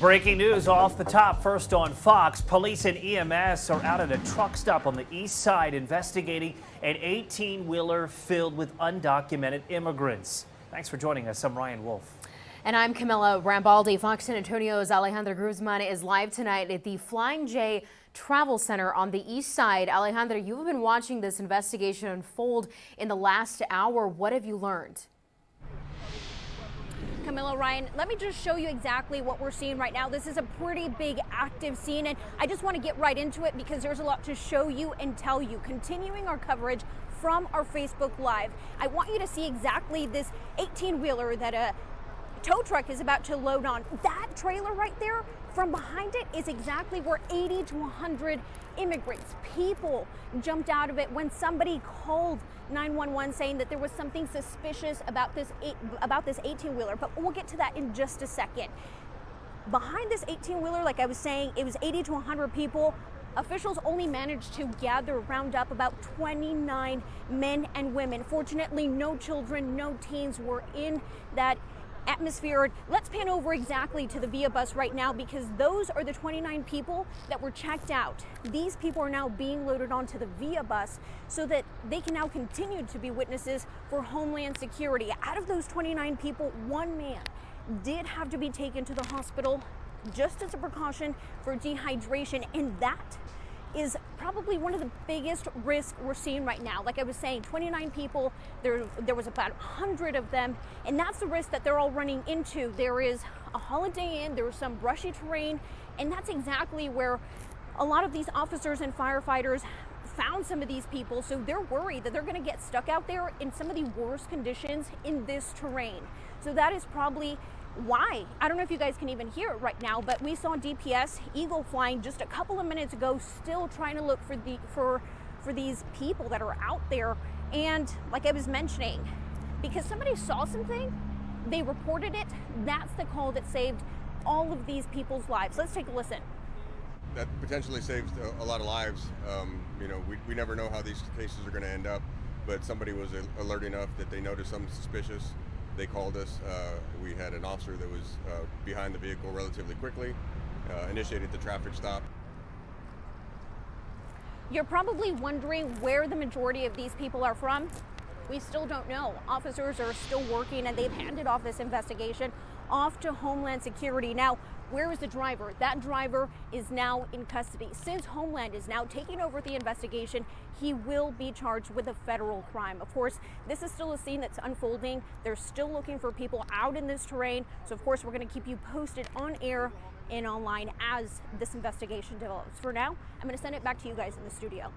Breaking news off the top. First on Fox, police and EMS are out at a truck stop on the east side investigating an 18-wheeler filled with undocumented immigrants. Thanks for joining us. I'm Ryan Wolf. And I'm Camila Rambaldi. Fox San Antonio's Alejandra Guzman is live tonight at the Flying J Travel Center on the east side. Alejandra, you've been watching this investigation unfold in the last hour. What have you learned? Camila, Ryan, let me just show you exactly what we're seeing right now. This is a pretty big active scene, and I just want to get right into it because there's a lot to show you and tell you. Continuing our coverage from our Facebook Live, I want you to see exactly this 18-wheeler that a tow truck is about to load on. That trailer right there, from behind it is exactly where 80 to 100 immigrants, people jumped out of it when somebody called 911 saying that there was something suspicious about this 18-wheeler, but we'll get to that in just a second. Behind this 18-wheeler, like I was saying, it was 80 to 100 people. Officials only managed to round up about 29 men and women. Fortunately, no children, no teens were in that atmosphere. Let's pan over exactly to the Via bus right now because those are the 29 people that were checked out. These people are now being loaded onto the Via bus so that they can now continue to be witnesses for Homeland Security. Out of those 29 people, one man did have to be taken to the hospital just as a precaution for dehydration, and that is probably one of the biggest risks we're seeing right now. Like I was saying, 29 people, there was about 100 of them, and that's the risk that they're all running into. There is a Holiday Inn, there was some brushy terrain, and that's exactly where a lot of these officers and firefighters found some of these people, so they're worried that they're gonna get stuck out there in some of the worst conditions in this terrain. So that is probably why. I don't know if you guys can even hear it right now, but we saw DPS Eagle flying just a couple of minutes ago, still trying to look for these people that are out there. And like I was mentioning, because somebody saw something, they reported it. That's the call that saved all of these people's lives. Let's take a listen. That potentially saves a lot of lives. We never know how these cases are going to end up, but somebody was alert enough that they noticed something suspicious. They called us. We had an officer that was behind the vehicle relatively quickly, initiated the traffic stop. You're probably wondering where the majority of these people are from. We still don't know. Officers are still working and they've handed off this investigation off to Homeland Security. Now, where is the driver? That driver is now in custody. Since Homeland is now taking over the investigation, he will be charged with a federal crime. Of course, this is still a scene that's unfolding. They're still looking for people out in this terrain. So of course, we're going to keep you posted on air and online as this investigation develops. For now, I'm going to send it back to you guys in the studio.